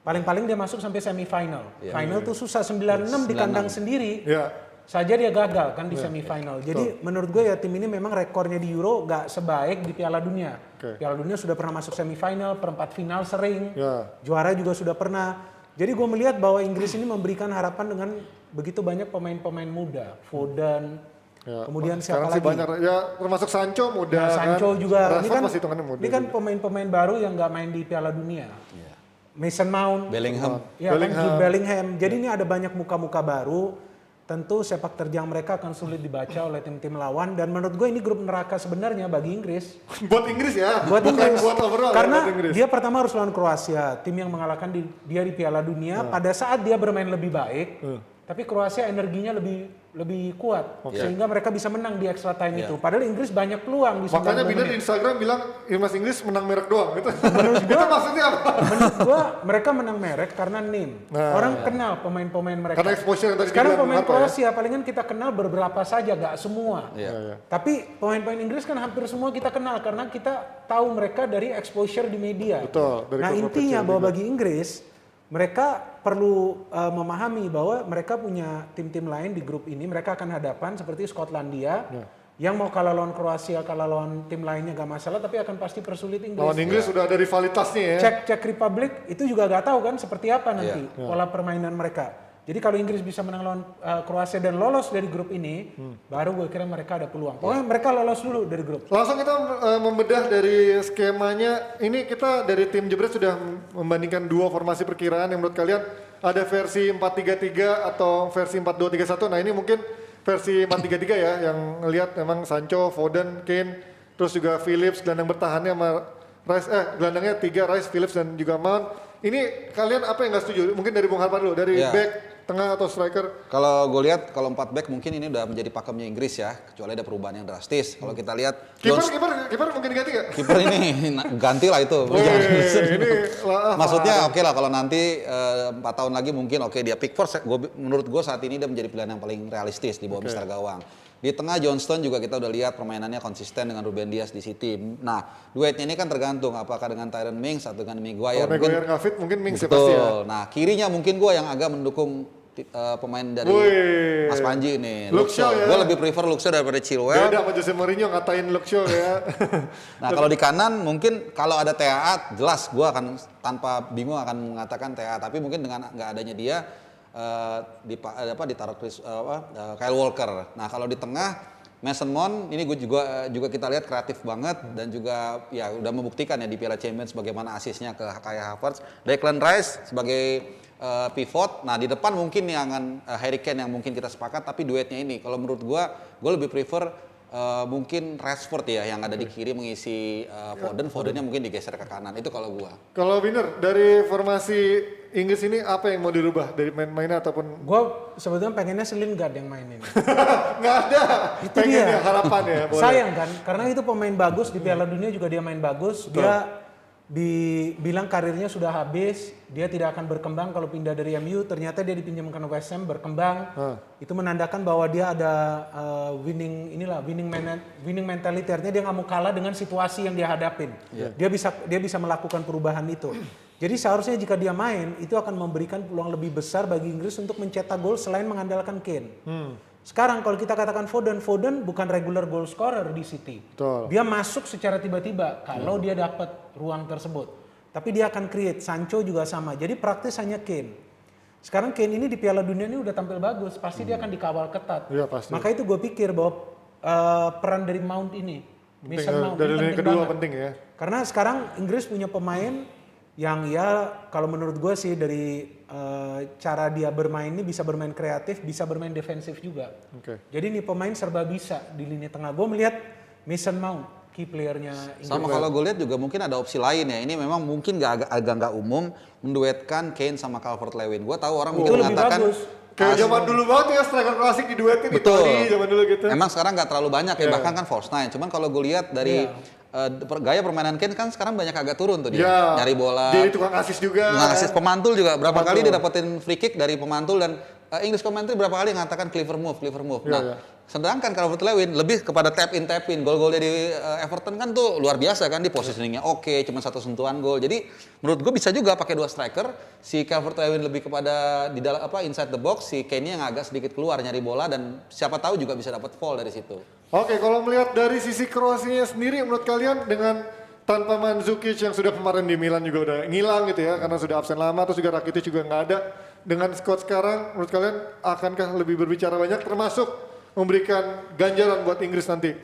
E: Paling-paling dia masuk sampai semifinal. Final tuh susah, 96 di kandang sendiri.
B: Iya.
E: Saja dia gagal kan di semifinal. Jadi menurut gue ya tim ini memang rekornya di Euro nggak sebaik di Piala Dunia. Piala Dunia sudah pernah masuk semifinal, perempat final sering, juara juga sudah pernah. Jadi gue melihat bahwa Inggris ini memberikan harapan dengan begitu banyak pemain-pemain muda, Foden, kemudian siapa
B: Sekarang sih
E: lagi?
B: banyak, ya termasuk Sancho muda.
E: Nah, Sancho
B: kan.
E: juga.
B: Rashford masih hitungannya muda.
E: Ini kan pemain-pemain baru yang nggak main di Piala Dunia. Mason Mount,
F: Bellingham.
E: ya kan Jude Bellingham. Jadi ini ada banyak muka-muka baru. Tentu sepak terjang mereka akan sulit dibaca oleh tim-tim lawan. Dan menurut gue ini grup neraka sebenarnya bagi Inggris.
B: Buat Inggris ya,
E: Buat
B: bukan
E: Inggris.
B: buat overall.
E: Karena
B: ya, buat Inggris.
E: dia pertama harus lawan Kroasia, tim yang mengalahkan dia di Piala Dunia. Pada saat dia bermain lebih baik, tapi Kroasia energinya lebih kuat, sehingga mereka bisa menang di extra time itu. Padahal Inggris banyak peluang di 90
B: Makanya Binder di
E: menit.
B: Instagram bilang Timnas Inggris menang merek doang gitu.
E: Menurut
B: Itu
E: gua-
B: maksudnya apa?
E: Menurut gua mereka menang merek karena name. Orang kenal pemain-pemain mereka.
B: Karena exposure yang tadi
E: Sekarang
B: dibilang
E: pemain
B: apa ya?
E: Kroasia palingan kita kenal beberapa saja, gak semua. Tapi pemain-pemain Inggris kan hampir semua kita kenal karena kita tahu mereka dari exposure di media.
B: Betul, dari
E: Nah
B: klub-klub
E: intinya
B: kecil
E: bahwa
B: juga.
E: bagi Inggris mereka perlu memahami bahwa mereka punya tim-tim lain di grup ini. Mereka akan hadapan seperti Skotlandia yang mau kalah lawan Kroasia, kalah lawan tim lainnya gak masalah, tapi akan pasti persulit Inggris.
B: Lawan Inggris sudah ada rivalitasnya ya.
E: Czech Republic itu juga gak tahu kan seperti apa nanti pola permainan mereka. Jadi kalau Inggris bisa menang lawan Kroasia dan lolos dari grup ini, baru gue kira mereka ada peluang. Pokoknya mereka lolos dulu dari grup.
B: Langsung kita membedah dari skemanya. Ini kita dari tim Jebret sudah membandingkan dua formasi perkiraan yang menurut kalian ada versi 4-3-3 atau versi 4-2-3-1. Nah ini mungkin versi 4-3-3 ya yang ngelihat memang Sancho, Foden, Kane, terus juga Phillips gelandang bertahannya sama Rice, gelandangnya 3 Rice, Phillips dan juga Mount. Ini kalian apa yang nggak setuju? Mungkin dari Bung Harpan dulu, dari back, tengah atau striker?
F: Kalau gue lihat kalau 4 back mungkin ini udah menjadi pakemnya Inggris ya, kecuali ada perubahan yang drastis. Kalau kita lihat
B: Kiper mungkin diganti nggak?
F: kiper ini ganti lah itu. Maksudnya oke lah kalau nanti 4 tahun lagi mungkin dia Pickford. Menurut gue saat ini dia menjadi pilihan yang paling realistis di bawah Mister Gawang. Di tengah Johnston juga kita udah lihat permainannya konsisten dengan Ruben Dias di City. Nah duetnya ini kan tergantung apakah dengan Tyrone Mings atau dengan Maguire.
B: Kalau Maguire nggak fit mungkin Mings ya
F: Betul.
B: pasti ya.
F: Nah kirinya mungkin gue yang agak mendukung pemain dari Mas Panji ini,
B: Luke Shaw ya.
F: Gue lebih prefer Luke Shaw daripada Chilwell.
B: Beda sama Jose Mourinho ngatain Luke Shaw ya.
F: Nah kalau di kanan mungkin kalau ada TAA jelas gue akan tanpa bingung akan mengatakan TAA. Tapi mungkin dengan nggak adanya dia ditaruh Kyle Walker. Nah kalau di tengah Mason Mount ini gue juga kita lihat kreatif banget dan juga ya udah membuktikan ya di Piala Champions bagaimana asisnya ke Kai Havertz. Declan Rice sebagai pivot. Nah di depan mungkin yang Harry Kane yang mungkin kita sepakat, tapi duetnya ini kalau menurut gue lebih prefer mungkin Rashford ya yang ada di kiri mengisi Fodennya mungkin digeser ke kanan. Itu kalau gue.
B: Kalau Winner dari formasi Inggris ini apa yang mau dirubah dari main-mainnya ataupun?
E: Gue sebetulnya pengennya Lingard yang mainin.
B: Nggak ada.
E: Itu
B: Pengen
E: dia.
B: ya, harapan ya. Boleh.
E: Sayang kan, karena itu pemain bagus di Piala Dunia juga dia main bagus. Dia dibilang karirnya sudah habis, dia tidak akan berkembang kalau pindah dari MU. Ternyata dia dipinjamkan West Ham berkembang. Itu menandakan bahwa dia ada winning mentality. Artinya dia nggak mau kalah dengan situasi yang dia hadapin. Dia bisa melakukan perubahan itu. Jadi seharusnya jika dia main itu akan memberikan peluang lebih besar bagi Inggris untuk mencetak gol selain mengandalkan Kane. Sekarang kalau kita katakan Foden bukan regular goal scorer di City.
B: Betul.
E: Dia masuk secara tiba-tiba kalau dia dapat ruang tersebut. Tapi dia akan create. Sancho juga sama. Jadi praktis hanya Kane. sekarang Kane ini di Piala Dunia ini udah tampil bagus, pasti dia akan dikawal ketat.
B: Iya, pasti.
E: Maka itu gue pikir bahwa peran dari Mount ini, Mason Mount
B: dari
E: ini
B: lini
E: penting
B: kedua
E: banget.
B: penting ya.
E: Karena sekarang Inggris punya pemain yang ya kalau menurut gue sih dari cara dia bermain ini bisa bermain kreatif, bisa bermain defensif juga. Jadi ini pemain serba bisa di lini tengah. Gue melihat Mason Mount key playernya Inggris.
F: Sama kalau gue lihat juga mungkin ada opsi lain ya. Ini memang mungkin agak nggak umum menduetkan Kane sama Calvert-Lewin. Gue tahu orang mungkin
E: Itu lebih
F: mengatakan
E: bagus.
B: Kayak zaman dulu banget ya striker klasik diduetin
F: betul.
B: Italia zaman dulu gitu.
F: Emang sekarang nggak terlalu banyak ya, bahkan kan false nine. Cuman kalau gue lihat dari gaya permainan Kane kan sekarang banyak agak turun tuh dia. Nyari bola.
B: Dia tukang asis juga.
F: Tukang asis pemantul juga. Berapa kali dia dapetin free kick dari pemantul dan English commentary berapa kali mengatakan clever move. Nah, sedangkan Calvert-Lewin lebih kepada tap in. Gol-golnya di Everton kan tuh luar biasa kan, di positioningnya oke, cuma 1 sentuhan gol. Jadi menurut gue bisa juga pakai 2 striker. Si Calvert-Lewin lebih kepada di dalam inside the box, si Kane yang agak sedikit keluar nyari bola dan siapa tahu juga bisa dapat foul dari situ.
B: Oke, kalau melihat dari sisi Kroasianya sendiri menurut kalian dengan tanpa Mandzukic yang sudah kemarin di Milan juga udah ngilang gitu ya karena sudah absen lama, terus juga Rakitic juga nggak ada. Dengan squad sekarang menurut kalian akankah lebih berbicara banyak termasuk memberikan ganjaran buat Inggris nanti?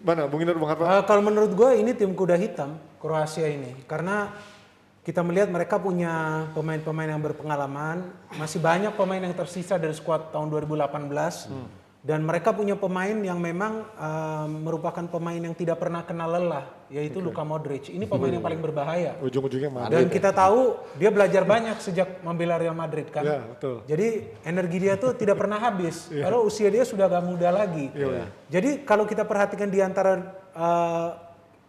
B: Mana Bung Inder, Bung Harpa?
E: Kalau menurut gue ini tim kuda hitam Kroasia ini karena kita melihat mereka punya pemain-pemain yang berpengalaman, masih banyak pemain yang tersisa dari skuad tahun 2018 dan mereka punya pemain yang memang merupakan pemain yang tidak pernah kenal lelah, yaitu Luka Modric. Ini pemain yang paling berbahaya.
B: Ujung-ujungnya Madrid.
E: Dan kita tahu dia belajar banyak sejak membela Real Madrid kan.
B: Ya, betul.
E: Jadi energi dia tuh tidak pernah habis. Kalau usia dia sudah gak muda lagi. Jadi kalau kita perhatikan di antara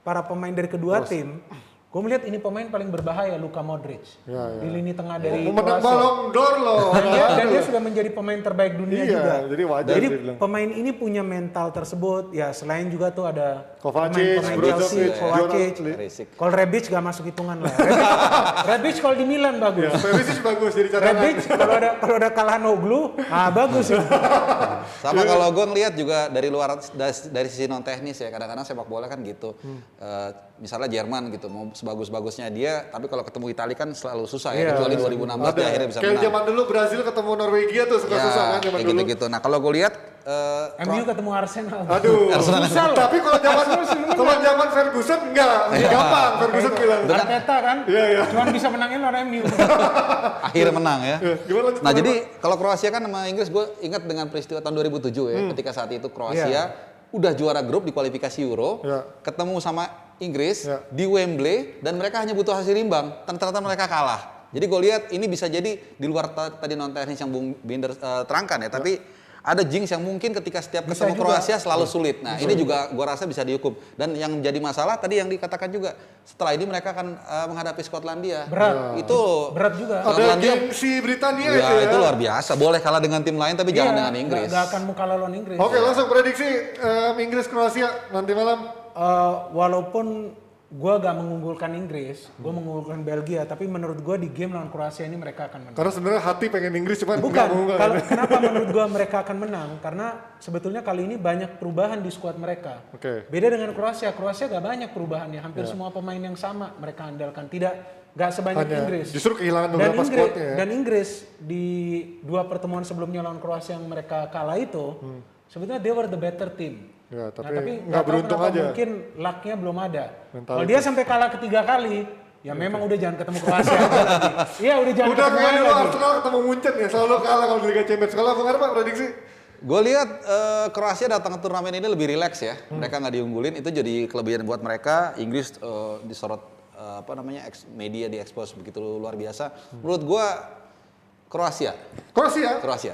E: para pemain dari kedua tim, gue melihat ini pemain paling berbahaya, Luka Modric. Di lini tengah dari
B: Memenang
E: Kroasia.
B: Ballon d'Or loh.
E: Dan dia sudah menjadi pemain terbaik dunia juga.
B: Jadi wajar
E: Jadi
B: dibilang.
E: pemain ini punya mental tersebut. Ya selain juga tuh ada
B: Kovacic,
E: pemain
B: Brozovic,
E: Chelsea, Kovacic. Kalau Rebic gak masuk hitungan lah. Rebic kalau di Milan bagus.
B: Perisic bagus jadi cadangan.
E: Rebic kalau ada Kalhanoglu, bagus itu.
F: Sama kalau gue ngelihat juga dari luar dari sisi non teknis ya, kadang-kadang sepak bola kan gitu. Misalnya Jerman gitu, mau sebagus-bagusnya dia, tapi kalau ketemu Italia kan selalu susah ya, kecuali 2016 dia akhirnya bisa
B: kayak
F: menang.
B: zaman dulu Brazil ketemu Norwegia tuh suka susah kan zaman
F: kayak
B: dulu.
F: gitu-gitu. Nah kalau gue lihat,
E: MU ketemu Arsenal.
B: Aduh, tapi kalau zaman Ferguson enggak, gampang Ferguson bilang.
E: Arteta kan, cuman bisa menangin lawan MU.
F: Akhirnya menang ya.
B: Gimana lanjut,
F: Nah jadi kalau Kroasia kan sama Inggris, gue ingat dengan peristiwa tahun 2007 ya, ketika saat itu Kroasia udah juara grup di kualifikasi Euro, ketemu sama Inggris di Wembley dan mereka hanya butuh hasil imbang, ternyata mereka kalah. Jadi gue lihat ini bisa jadi di luar tadi non teknis yang Bung Binder terangkan ya, tapi ada jinx yang mungkin ketika setiap ketemu Kroasia selalu sulit. Nah ini juga gue rasa bisa dihukum. Dan yang jadi masalah tadi yang dikatakan juga, setelah ini mereka akan menghadapi Skotlandia.
E: Berat.
F: Itu
E: berat juga.
B: Ada gengsi Britania itu ya.
F: Itu luar biasa. Boleh kalah dengan tim lain tapi jangan dengan Inggris.
E: Gak akan mau kalah lawan Inggris.
B: Oke, langsung prediksi Inggris Kroasia nanti malam.
E: Walaupun gue gak mengunggulkan Inggris, gue mengunggulkan Belgia, tapi menurut gue di game lawan Kroasia ini mereka akan menang.
B: Karena sebenarnya hati pengen Inggris cuman
E: Bukan, kenapa menurut gue mereka akan menang? Karena sebetulnya kali ini banyak perubahan di skuad mereka. Beda dengan Kroasia gak banyak perubahannya, hampir semua pemain yang sama mereka andalkan, gak sebanyak Inggris.
B: Justru kehilangan beberapa skuadnya ya.
E: Dan Inggris di 2 pertemuan sebelumnya lawan Kroasia yang mereka kalah itu, sebetulnya they were the better team.
B: Ya, tapi
E: tapi
B: nggak beruntung aja.
E: Mungkin lucknya belum ada. Kalau dia sampai kalah ketiga kali, ya memang udah jangan ketemu Kroasia aja lagi. Iya udah jangan ketemu
B: kayak dulu
E: lagi.
B: Arsenal ketemu Munchen ya, selalu kalah kalau di Liga Champions. Kalau Bung Arpa prediksi?
F: Gue lihat Kroasia datang ke turnamen ini lebih rileks ya. Mereka nggak diunggulin, itu jadi kelebihan buat mereka. Inggris disorot media diekspos begitu luar biasa. Menurut gue Kroasia.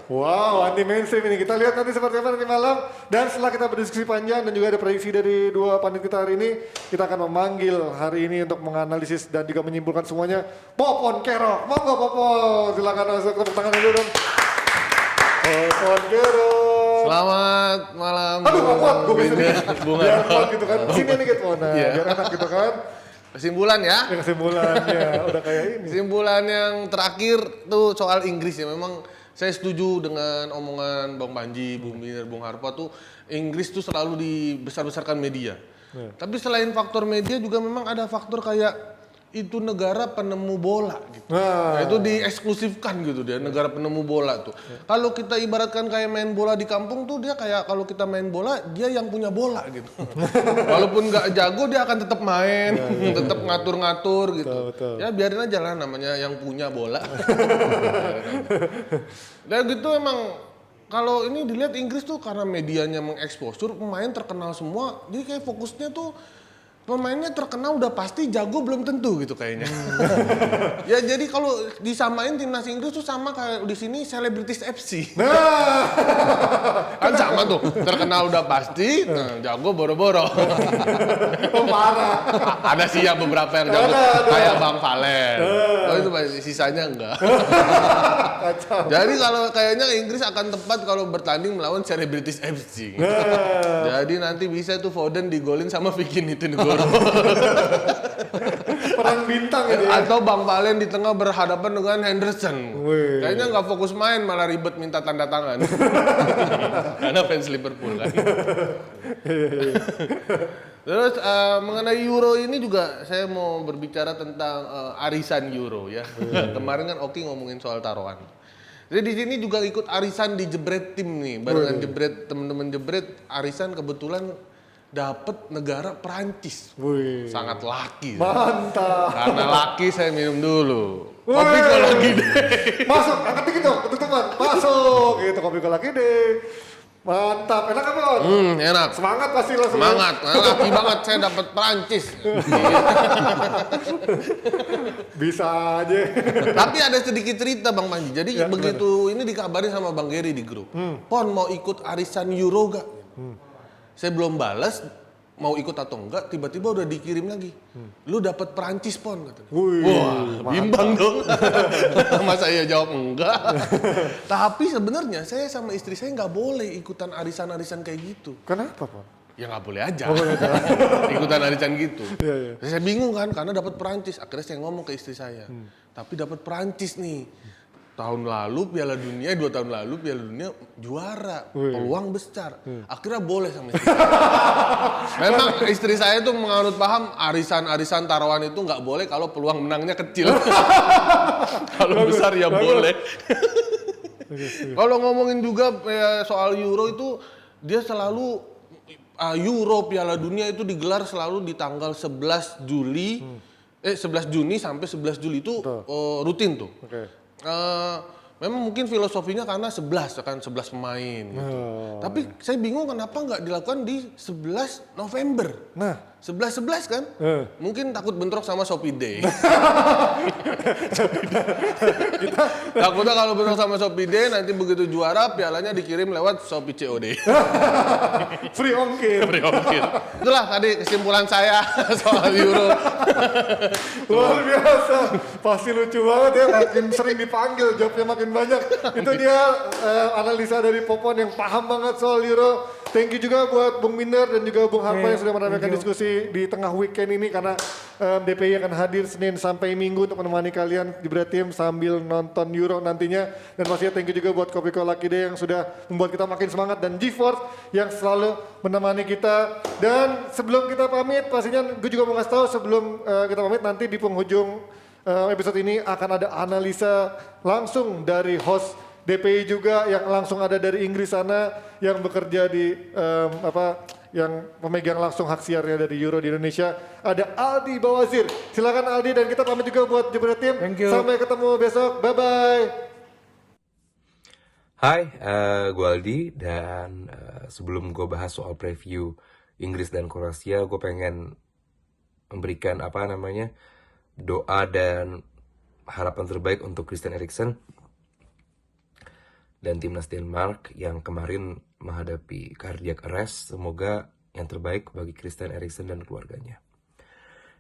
B: Wow, anti mainstream ini. Kita lihat nanti seperti apa nanti malam. Dan setelah kita berdiskusi panjang dan juga ada prediksi dari 2 pandit kita hari ini, kita akan memanggil hari ini untuk menganalisis dan juga menyimpulkan semuanya. Popon Kerok, monggo Popon, silakan masuk, tepuk tangan dulu dong. Popon Kerok.
J: Selamat malam.
B: Aduh, kuat gue bisa biar kuat gitu kan. Sini nih gitu, biar enak gitu kan.
J: Kesimpulan ya?
B: Kesimpulannya udah kayak ini.
J: Kesimpulan yang terakhir tuh soal Inggris ya. Memang saya setuju dengan omongan Bang Panji, Bung Mir, Bung Harpa tuh Inggris tuh selalu dibesar-besarkan media. Tapi selain faktor media juga memang ada faktor kayak itu negara penemu bola gitu. Nah, itu dieksklusifkan gitu dia, negara penemu bola tuh. Kalau kita ibaratkan kayak main bola di kampung tuh dia kayak kalau kita main bola dia yang punya bola gitu. Walaupun nggak jago dia akan tetap main, tetap ngatur-ngatur gitu.
B: Betul.
J: Ya biarin aja lah namanya yang punya bola. Dan gitu emang kalau ini dilihat Inggris tuh karena medianya mengeksposur pemain terkenal semua, jadi kayak fokusnya tuh pemainnya terkenal udah pasti jago belum tentu gitu kayaknya. Ya jadi kalau disamain timnas Inggris tuh sama kayak di sini Celebrities FC. Kan sama tuh, terkenal udah pasti, jago boro-boro.
B: Parah.
J: Ada sih ya beberapa yang jago kayak Bang Valen. Oh itu sisanya enggak. Jadi kalau kayaknya Inggris akan tepat kalau bertanding melawan Celebrities FC. Jadi nanti bisa tuh Foden digolin sama Vicky Nitinegoro.
B: Perang bintang gitu ya.
J: Atau Bang Valen di tengah berhadapan dengan Henderson. Kayaknya nggak fokus main, malah ribet minta tanda tangan. Karena fans Liverpool kan. Terus mengenai Euro ini juga saya mau berbicara tentang arisan Euro ya. Kemarin kan Oki ngomongin soal taruhan. Jadi di sini juga ikut arisan di jebret tim nih, barengan jebret teman-teman jebret arisan kebetulan dapat negara Perancis. Sangat laki.
B: Mantap.
J: Karena laki saya minum dulu. Kopi kok lagi deh.
B: Masuk, angkat dikit dong, ketutupan. Masuk, gitu kopi kok lagi deh. Mantap, enak apa Bon?
J: Enak.
B: Semangat pasti langsung.
J: Semangat, laki banget saya dapat Perancis.
B: Bisa aja.
J: Tapi ada sedikit cerita Bang Panji. Jadi begitu ini dikabarin sama Bang Geri di grup. Pon mau ikut arisan Euro gak? Saya belum balas mau ikut atau enggak, tiba-tiba udah dikirim lagi. Lu dapat Perancis Pon katanya. Wah, bimbang dong. Masa iya jawab enggak? Tapi sebenarnya saya sama istri saya nggak boleh ikutan arisan-arisan kayak gitu.
B: Kenapa Pon?
J: Ya nggak boleh aja. Ikutan arisan gitu. Saya bingung kan karena dapat Perancis. Akhirnya saya ngomong ke istri saya. Tapi dapat Perancis nih. Tahun lalu Piala Dunia, 2 tahun lalu Piala Dunia juara, peluang besar. Akhirnya boleh sama istri saya. Memang istri saya tuh menganut paham arisan-arisan taruhan itu nggak boleh kalau peluang menangnya kecil. Kalau besar ya boleh. Kalau ngomongin juga soal Euro itu dia selalu Euro Piala Dunia itu digelar selalu di tanggal 11 Juli 11 Juni sampai 11 Juli itu rutin tuh. Memang mungkin filosofinya karena 11 pemain gitu. Tapi saya bingung kenapa nggak dilakukan di 11 November. Nah, 11 kan? Mungkin takut bentrok sama Shopee Day. Takutnya kalau bentrok sama Shopee Day nanti begitu juara pialanya dikirim lewat Shopee COD.
B: Free ongkir.
J: Itulah tadi kesimpulan saya soal Euro.
B: Luar biasa. Pasti lucu banget ya, makin sering dipanggil jawabnya makin banyak. Itu dia analisa dari Popon yang paham banget soal Euro. Thank you juga buat Bung Minder dan juga Bung Harpa yang sudah meramaikan diskusi di tengah weekend ini karena DPI akan hadir Senin sampai Minggu untuk menemani kalian di Tim sambil nonton Euro nantinya. Dan pastinya thank you juga buat Kopi Lucky Day yang sudah membuat kita makin semangat dan GeForce yang selalu menemani kita. Dan sebelum kita pamit, pastinya gue juga mau ngasih tahu sebelum kita pamit nanti di penghujung episode ini akan ada analisa langsung dari host DPI juga yang langsung ada dari Inggris sana yang bekerja di yang pemegang langsung hak siarnya dari Euro di Indonesia. Ada Aldi Bawazir. Silakan Aldi dan kita pamit juga buat Jebret Tim. Sampai ketemu besok. Bye bye.
K: Hai, gue Aldi dan sebelum gue bahas soal preview Inggris dan Kroasia, gue pengen memberikan doa dan harapan terbaik untuk Christian Eriksen dan timnas Denmark yang kemarin menghadapi cardiac arrest. Semoga yang terbaik bagi Christian Eriksen dan keluarganya.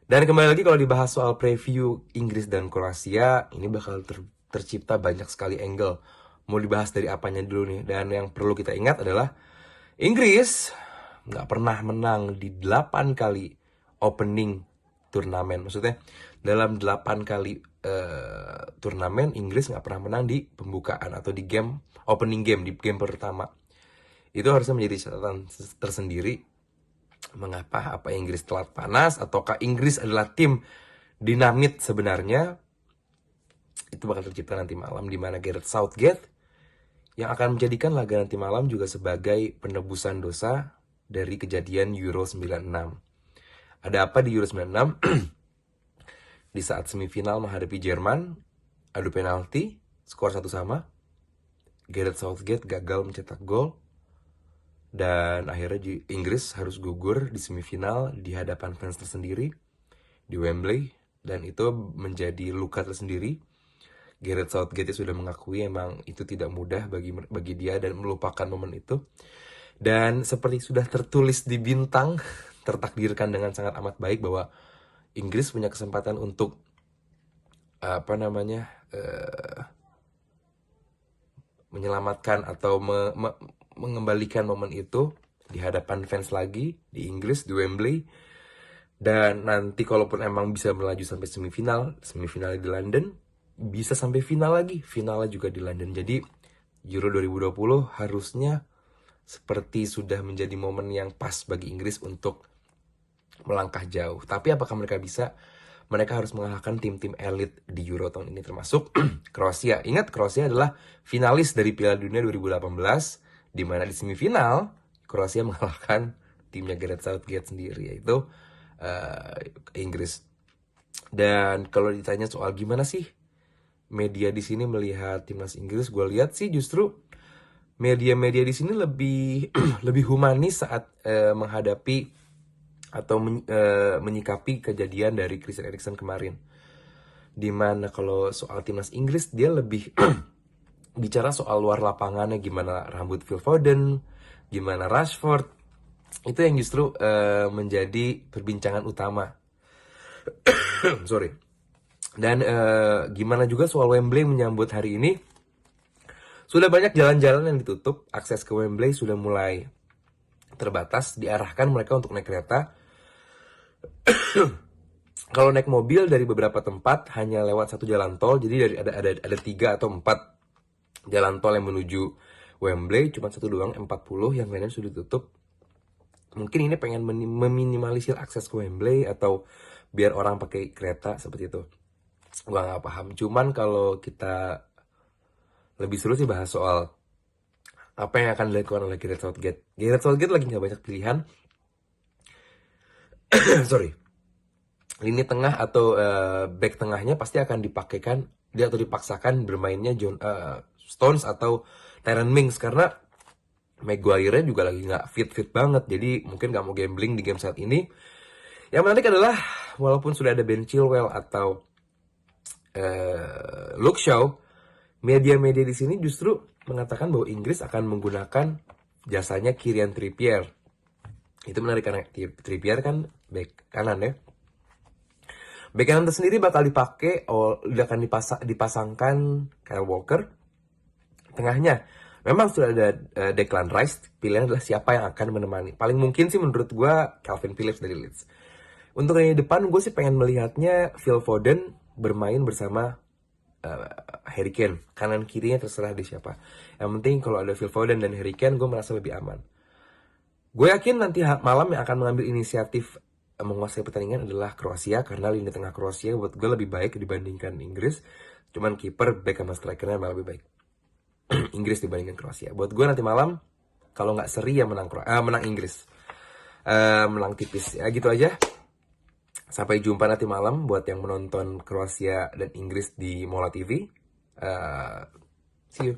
K: Dan kembali lagi kalau dibahas soal preview Inggris dan Kroasia, ini bakal tercipta banyak sekali angle. Mau dibahas dari apanya dulu nih. Dan yang perlu kita ingat adalah Inggris nggak pernah menang di 8 kali opening turnamen. Maksudnya dalam 8 kali turnamen Inggris nggak pernah menang di pembukaan atau di opening game, di game pertama. Itu harusnya menjadi catatan tersendiri. Mengapa? Apa Inggris telat panas? Ataukah Inggris adalah tim dinamit sebenarnya itu bakal tercipta nanti malam, di mana Gareth Southgate yang akan menjadikan laga nanti malam juga sebagai penebusan dosa dari kejadian Euro 96. Ada apa di Euro 96? Di saat semifinal menghadapi Jerman, adu penalti, skor 1-1. Gareth Southgate gagal mencetak gol dan akhirnya Inggris harus gugur di semifinal di hadapan fans tersendiri di Wembley, dan itu menjadi luka tersendiri. Gareth Southgate sudah mengakui emang itu tidak mudah bagi dia dan melupakan momen itu. Dan seperti sudah tertulis di bintang, tertakdirkan dengan sangat amat baik bahwa Inggris punya kesempatan untuk menyelamatkan atau mengembalikan momen itu di hadapan fans lagi di Inggris, di Wembley. Dan nanti kalaupun emang bisa melaju sampai semifinal di London, bisa sampai final lagi, finalnya juga di London. Jadi Euro 2020 harusnya seperti sudah menjadi momen yang pas bagi Inggris untuk melangkah jauh. Tapi apakah mereka bisa? Mereka harus mengalahkan tim-tim elit di Euro tahun ini, termasuk Kroasia. Ingat, Kroasia adalah finalis dari Piala Dunia 2018, di mana di semifinal Kroasia mengalahkan timnya Gareth Southgate sendiri, yaitu Inggris. Dan kalau ditanya soal gimana sih media di sini melihat timnas Inggris, gue lihat sih justru media-media di sini lebih humanis saat menghadapi atau menyikapi kejadian dari Christian Eriksen kemarin. Dimana kalau soal timnas Inggris dia lebih bicara soal luar lapangannya, gimana rambut Phil Foden, gimana Rashford, itu yang justru menjadi perbincangan utama. Sorry. Dan gimana juga soal Wembley menyambut hari ini. Sudah banyak jalan-jalan yang ditutup, akses ke Wembley sudah mulai terbatas, diarahkan mereka untuk naik kereta. Kalau naik mobil dari beberapa tempat hanya lewat satu jalan tol, jadi ada 3 atau 4 jalan tol yang menuju Wembley, cuma satu doang, 40, yang lainnya sudah ditutup. Mungkin ini pengen meminimalisir akses ke Wembley atau biar orang pakai kereta seperti itu. Gua nggak paham. Cuman kalau kita lebih seru sih bahas soal apa yang akan dilakukan oleh Gareth Southgate. Gareth Southgate lagi nggak banyak pilihan. Sorry. Lini tengah atau back tengahnya pasti akan dipaksakan bermainnya Stones atau Tyrone Mings, karena Maguire juga lagi nggak fit banget. Jadi mungkin nggak mau gambling di game saat ini. Yang menarik adalah walaupun sudah ada Ben Chilwell atau Luke Shaw, media-media di sini justru mengatakan bahwa Inggris akan menggunakan jasanya Kieran Trippier. Itu menarik karena Trippier kan back kanan ya. Back kanan tersendiri bakal dipakai, akan dipasangkan Kyle Walker. Tengahnya memang sudah ada Declan Rice. Pilihan adalah siapa yang akan menemani. Paling mungkin sih menurut gue Calvin Phillips dari Leeds. Untuk yang depan gue sih pengen melihatnya Phil Foden bermain bersama Harry Kane. Kanan kirinya terserah di siapa. Yang penting kalau ada Phil Foden dan Harry Kane, gue merasa lebih aman. Gue yakin nanti malam yang akan mengambil inisiatif menguasai pertandingan adalah Kroasia, karena lini tengah Kroasia buat gue lebih baik dibandingkan Inggris. Cuman kiper, back sama strikernya malah lebih baik Inggris dibandingkan Kroasia. Buat gue nanti malam kalau nggak seri ya menang Inggris. Menang tipis. Ya gitu aja. Sampai jumpa nanti malam buat yang menonton Kroasia dan Inggris di Mola TV. See you.